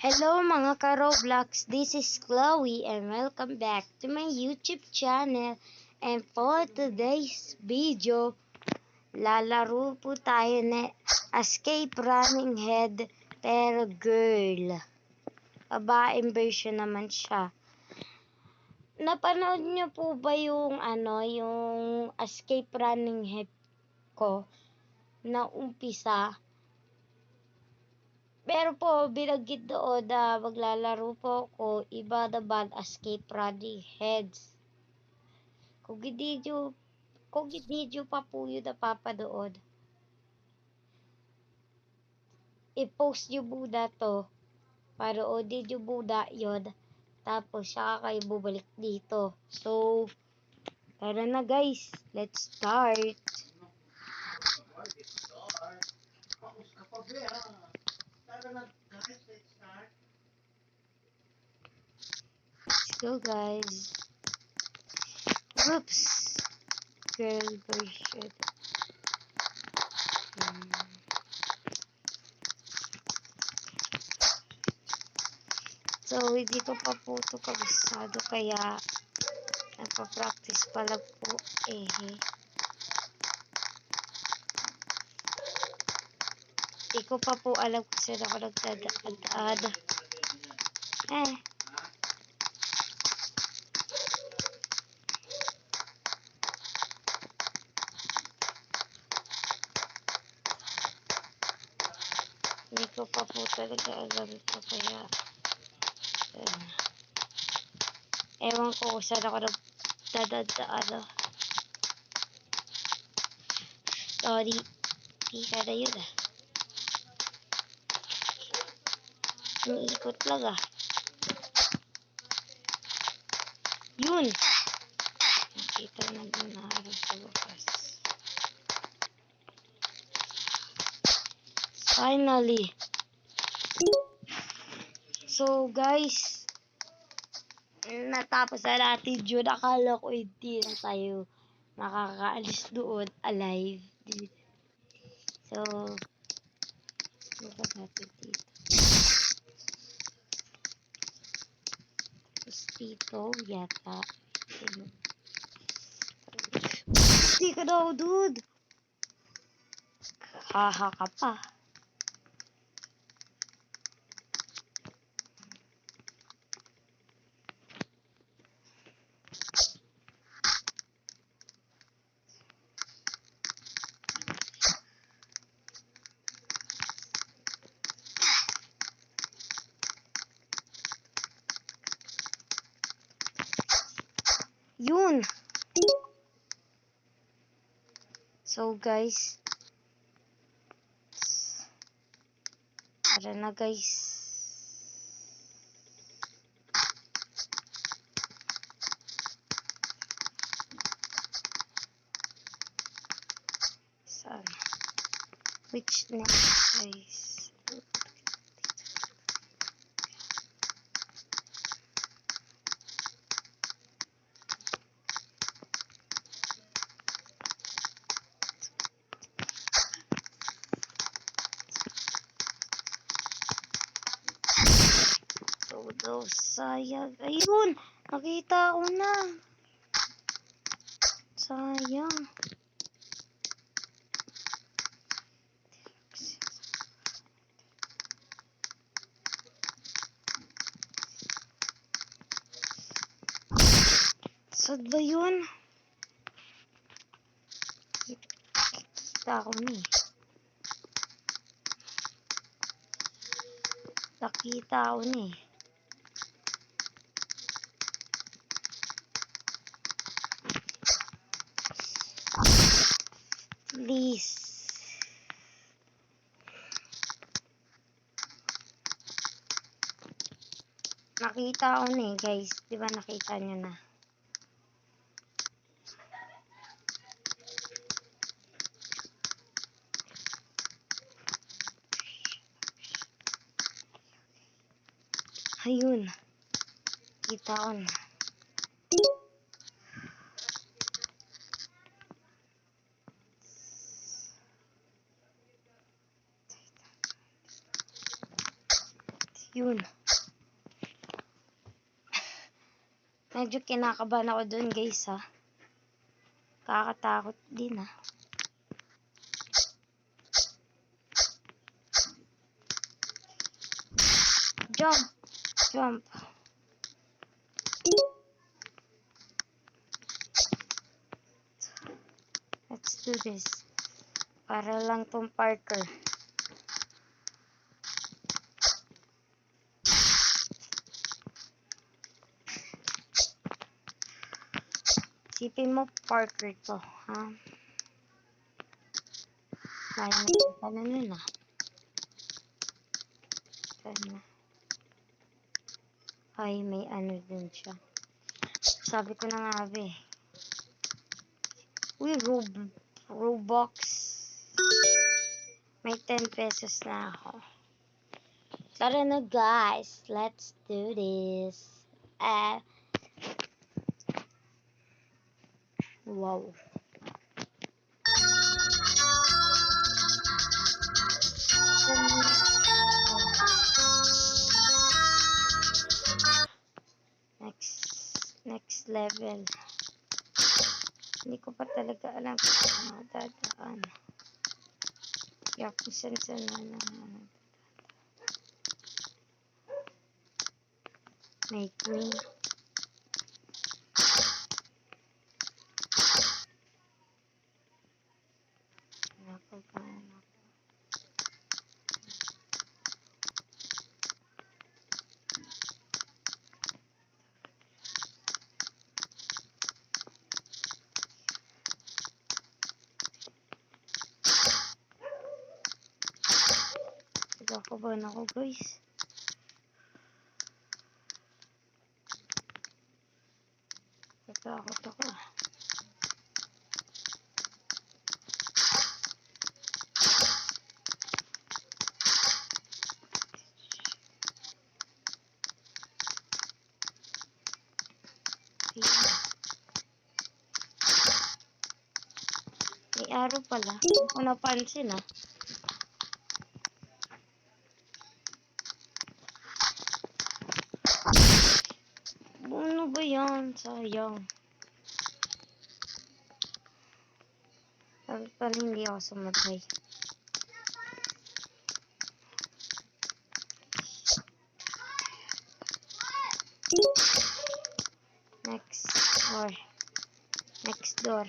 Hello mga ka-Roblox, this is Chloe and welcome back to my YouTube channel. And for today's video, lalaro po tayo na Escape Running Head pero girl. Babaeng version naman siya. Napanood niyo po ba yung yung Escape Running Head ko na umpisa? Pero po, binanggit doon na maglalaro po ko iba naman Escape Running Heads. Kung hindi nyo pa po yun napapanood, i-post nyo muna to. Paroodin nyo muna yun. Tapos, saka kayo bumalik dito. So, tara na guys. Let's start. Let's go guys. Oops. Girl version. So, hindi ko pa po ito kabisado kaya nagpa-practice pa lang po Hindi ko pa po alam kung saan ako nagdadaan. Hindi ko pa po talaga alam ito kaya ewan ko kung saan ako nagdadaan. Sorry, pika na yun Iikot lang Yun! Nakita na ginaharap sa bukas. Finally! So guys, natapos na natin yun. Akala ko hindi na tayo makakaalis doon alive. So, bukas natin dito. Tapos dito, yata. Hindi ka daw, dude! Haha ka pa. Yun! So guys, tara na guys. Saan? Which next guys? Todo sayang. Ayun! Nakita ko na. Sayang. Saan ba yun? Nakita ko na Nakita ko na Please. Nakita ko na guys. Diba nakita nyo na? Ayun. Kita ko na. Yun. Medyo kinakabahan ako dun, guys, ha. Kakatakot din, ha. Jump! Jump! Let's do this. Para lang tong Parker. Isipin mo, Parker to, ha? Nakikita na nun, ha? Ay, may ano din siya. Sabi ko na nga, be. Uy, Robux. May 10 pesos na ako. Tara na, guys. Let's do this. Wow. Next level. Hindi ko pa talaga alam kung madadaan. Kaya kung saan na lang. May queen. Nagkakabahan ako, guys. Natakot ako. May araw pala. Hindi ko napansin, ha. Ano ba yan? Sayang. Pala hindi ako sumatay. Next door.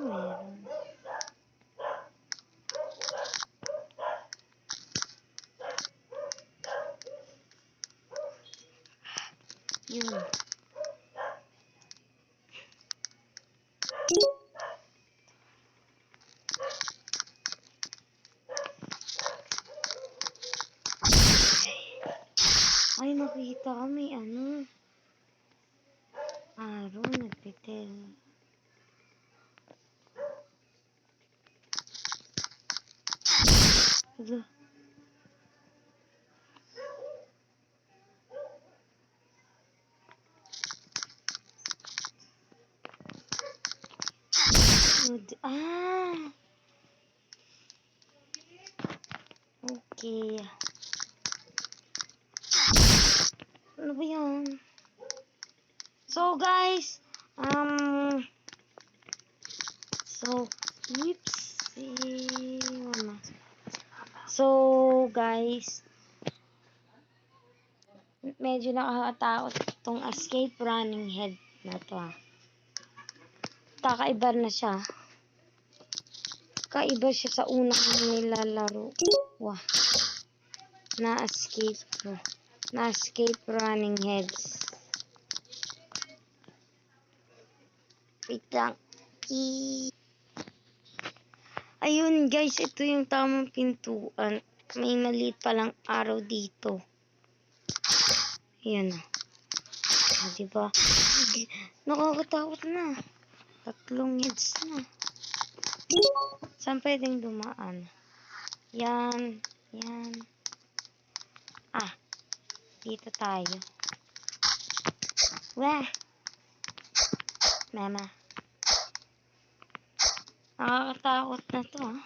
Meron. Yun. Ay, nakita ka, may ano. Araw, nagpitil. Hala. Okay. Ano ba yan? So, guys, So, guys, medyo nakakatakot itong escape running head na to, ha. Kakaiba na siya. Kaiba siya sa unang nilalaro. Wah. Na-escape running heads. Wait lang. Ayun guys, ito yung tamang pintuan. May maliit palang araw dito. Ayan. Diba? Nakakatakot na. 3 heads na. Saan pwedeng dumaan? Yan. Yan. Ah. Dito tayo. Wah! Mama. Nakakatakot na to, ah.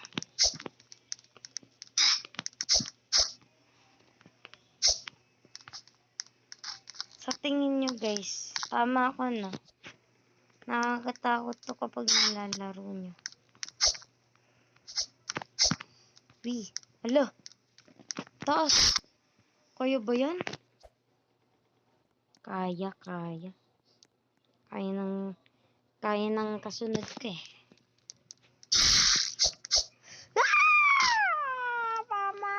Sa tingin nyo guys, tama ako no? Nakakatakot to kapag nilalaro nyo. Uy, hala. Taas. Kaya ba yan? Kaya. Kaya ng kasunod ko eh. Mama!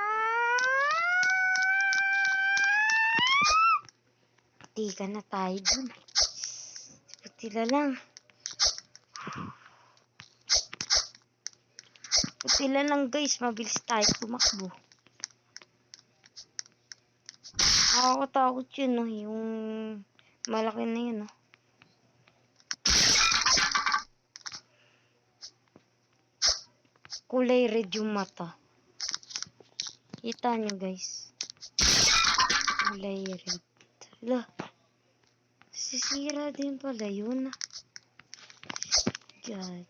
Tika na tayo dun. Putila lang. Putila lang guys, mabilis tayo tumakbo. Nakakatakot yun, no? Yung malaki na yun, no? Kulay red yung mata. Kita nyo guys. Kulay red. Hala. Sisira din pala yun. God.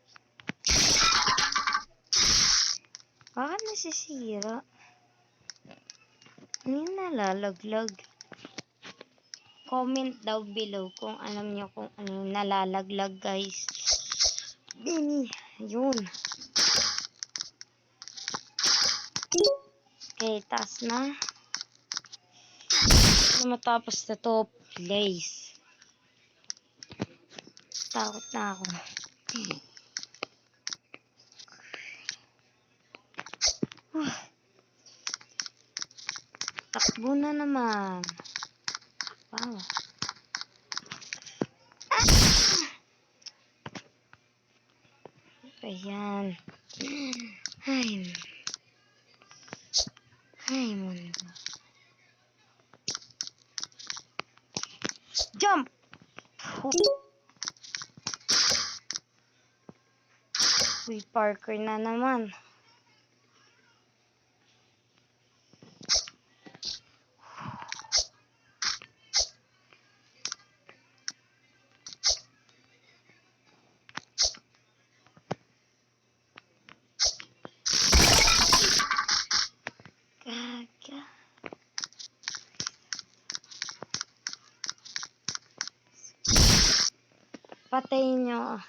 Bakit nasisira? Ano yung nalalaglag? Comment daw below kung alam nyo kung ano yung nalalaglag guys. Dini. Yun. Okay, taas na. Matapos na to, place. Takot na ako. Takbo na naman. Wow. Ayan. Ay, mundo. Jump! Uy, Parker na naman. Gaga. Patayin nyo.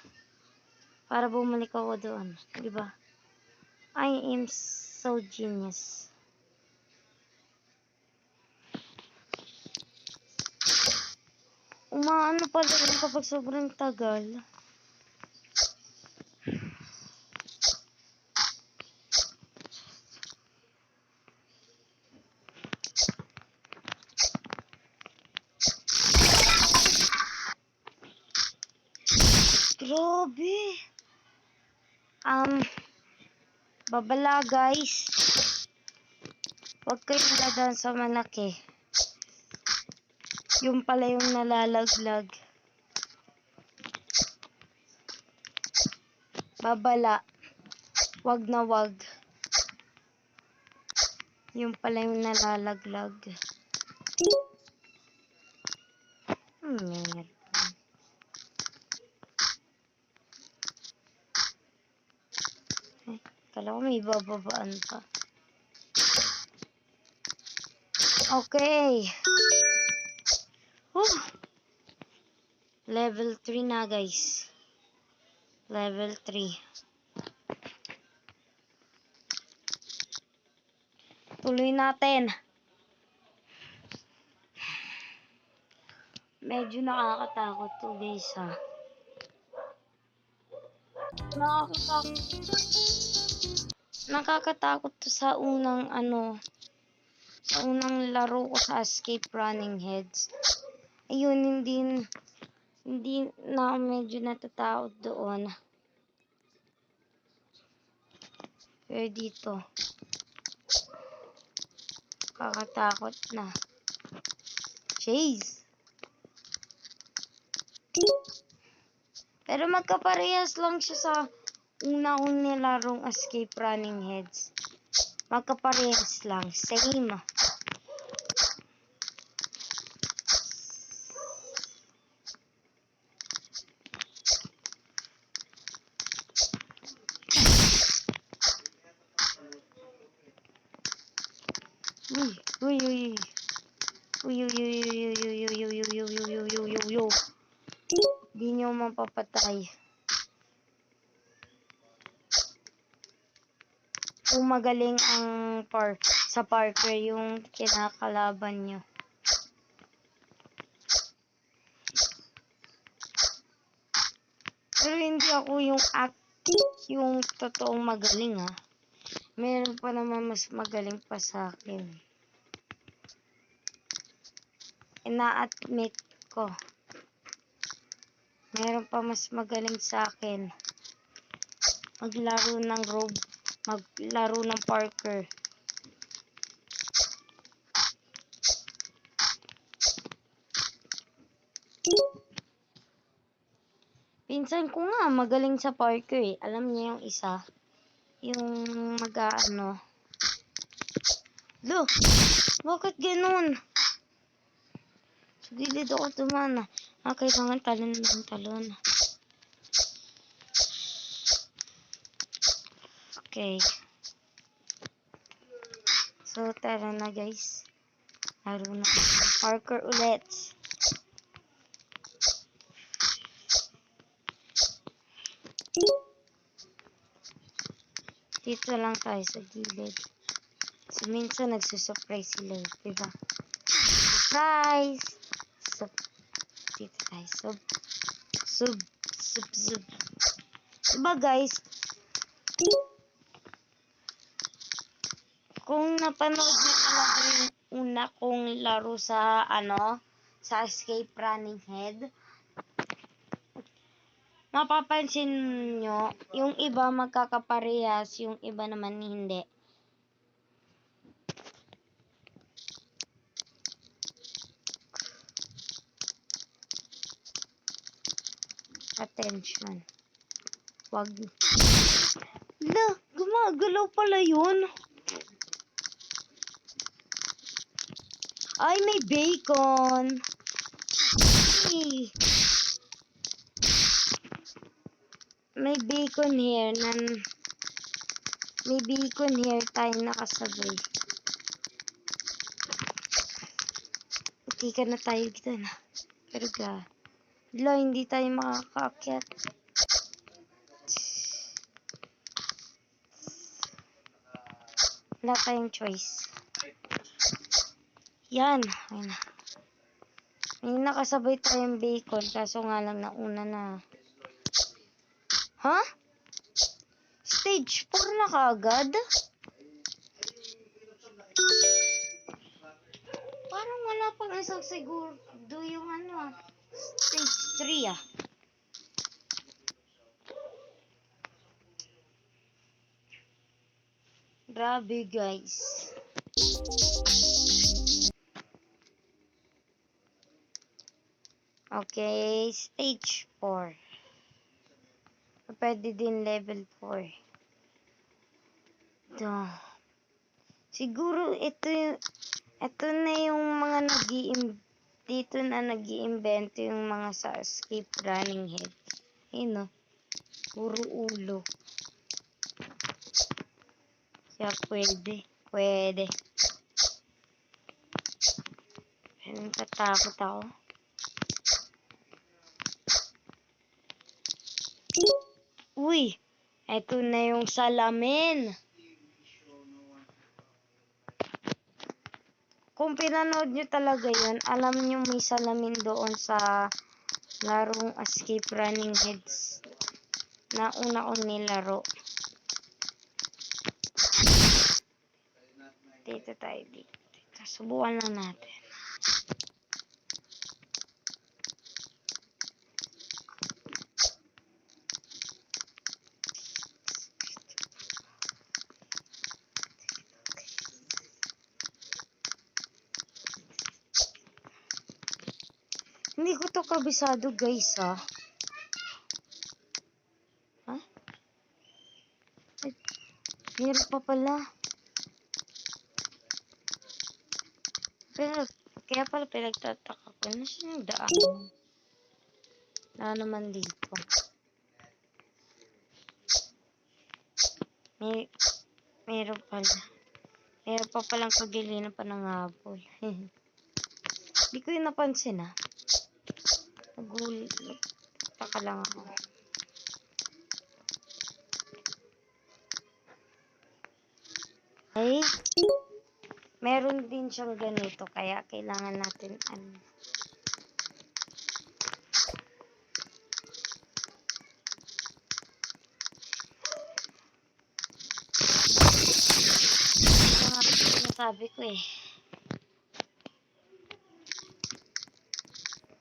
Para bumalik ako doon. Diba? I am so genius. Umaano pala rin kapag sobrang tagal. Grabe. Babala guys. Huwag kayong dadaan sa malaki. Yung pala yung nalalaglag. Babala. Wag na wag. Yung pala yung nalalaglag. Meron. Kala ko may bababaan pa. Okay. Level 3 na guys. Level 3. Tuloy natin. Medyo nakakatakot to guys ha. Nakakatakot to sa unang sa unang laro ko sa Escape Running Heads. Ayun, hindi na medyo natatakot doon. Pero dito, kakatakot na. Chase! Pero magkaparehas lang siya sa una kong nilarong Escape Running Heads. Magkaparehas lang. Same. Uy, uy, uy. Uy, uy, uy, uy, uy, uy, uy, uy, uy, uy, uy, uy, uy, uy, uy. Di nyo mapapatay. Kung magaling ang sa Parker yung kinakalaban nyo. Pero hindi ako yung totoong magaling ha. Meron pa naman mas magaling pa sa akin. Ina-admit ko. Meron pa mas magaling sa akin. Maglaro ng Parker. Pinsan ko nga magaling sa Parker eh. Alam niya yung isa. Yung mag-aano. Lo, bakit ganun? Sa gilid ako tumana. Kailangan talon ng talon. Okay. So, tara na guys. Laro na Parker ulit. Dito lang tayo sa gilid. So, minsan nagsusurprise sila. Diba? Surprise! Dito tayo. Sub. Diba guys? Kung napanood niyo talaga yung una kong laro sa sa Escape Running Head, mapapansin nyo, yung iba magkakaparehas, yung iba naman hindi. Attention. Wag. La, gumagalaw pala yun. Ay, may bacon. Hey. May bacon here. May bacon here tayo nakasabay. Puti ka na tayo dito na. Pero hindi tayo makakaakyat. Wala tayong choice. Yan. Ayun na. May nakasabay tayong bacon. Kaso nga lang nauna na. Ha? Stage 4 na kaagad? Parang wala pang isang siguro yung stage 3 ah. Grabe guys. Okay, stage 4. Pwede din level 4. Ito. Siguro ito na yung mga dito na nag-iimbento yung mga sa Escape Running Head. Ayun o. Puro ulo. Kaya pwede. Natatakot ako. Uy! Ito na yung salamin. Kung pinanood nyo talaga yun, alam nyo may salamin doon sa larong Escape Running Heads na una kong nilaro. Dito tayo dito. Subukan lang natin. kabisado guys ha. Ha? Ay, meron pa pala. Pero, kaya pala pinagtataka ko. Ano siya yung daan? Na naman dito. Meron pala. Meron pa palang kagilinan pa ng habol. Hindi ko yung napansin ha. Nagtaka lang ako. Ay, meron din siyang ganito. Kaya kailangan natin sinasabi ko eh.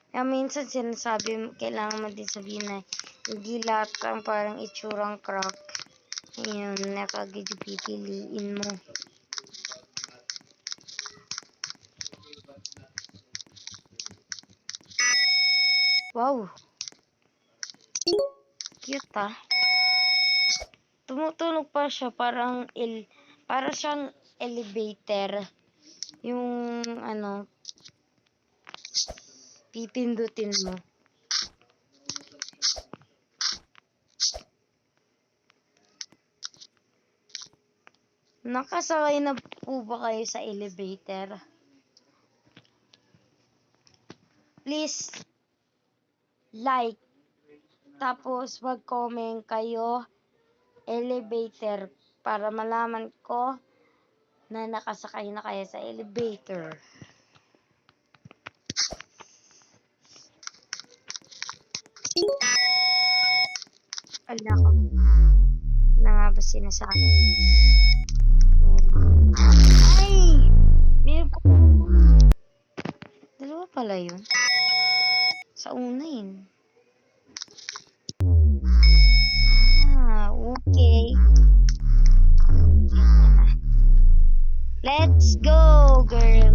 Kaya minsan sinasabi, kailangan mo din sabihin na hindi lahat ang parang itsurang crack. Ayun, nakagad yung pipiliin mo. Wow! Cute ah. Tumutunog pa siya, para siyang elevator. Yung pipindutin mo. Nakasakay na po ba kayo sa elevator? Please like, tapos mag-comment kayo elevator para malaman ko na nakasakay na kayo sa elevator. Ala ko. Na nga ba sinasabi? Ay! Meron pa. Dalawa pala yun. Sa una yun. Okay. Let's go, girl.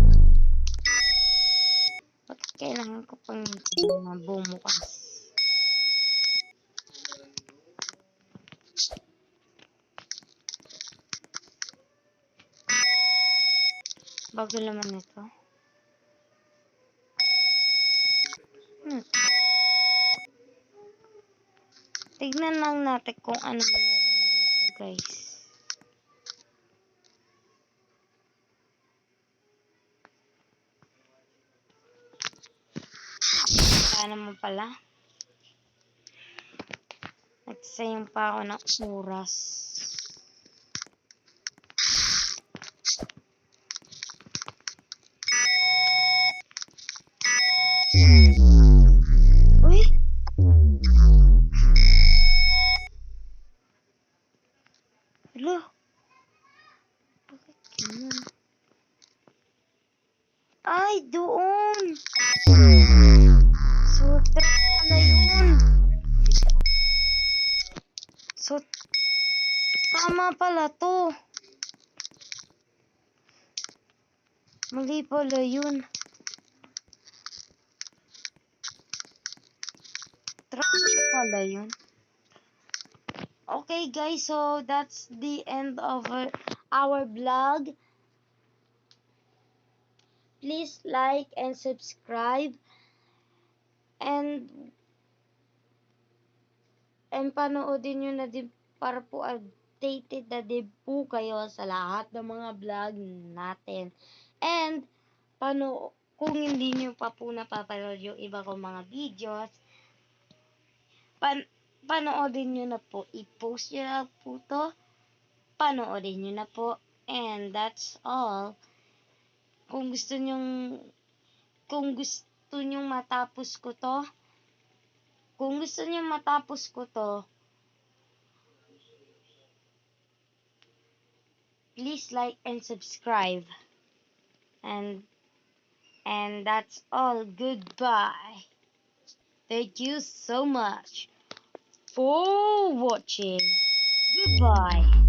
Bakit kailangan ko pang bumukas? Bago naman ito. Tignan lang natin kung ano meron dito, guys. Wala naman pala. Nagsayang pa ako ng oras. Uy! Hello? Bakit ganun? Ay, doon! So, pala yun. So, tama pala to. Mali pala yun. Traffic pala yun. Okay guys, so that's the end of our vlog. Please like and subscribe. And panoodin nyo na din para po updated na din po kayo sa lahat ng mga vlog natin. And kung hindi nyo pa po napapanood yung iba kong mga videos, panoodin nyo na po. I-post nyo na po to. Panoodin nyo na po. And that's all. Kung gusto nyong matapos ko to, please like and subscribe. And that's all. Goodbye. Thank you so much for watching. Goodbye.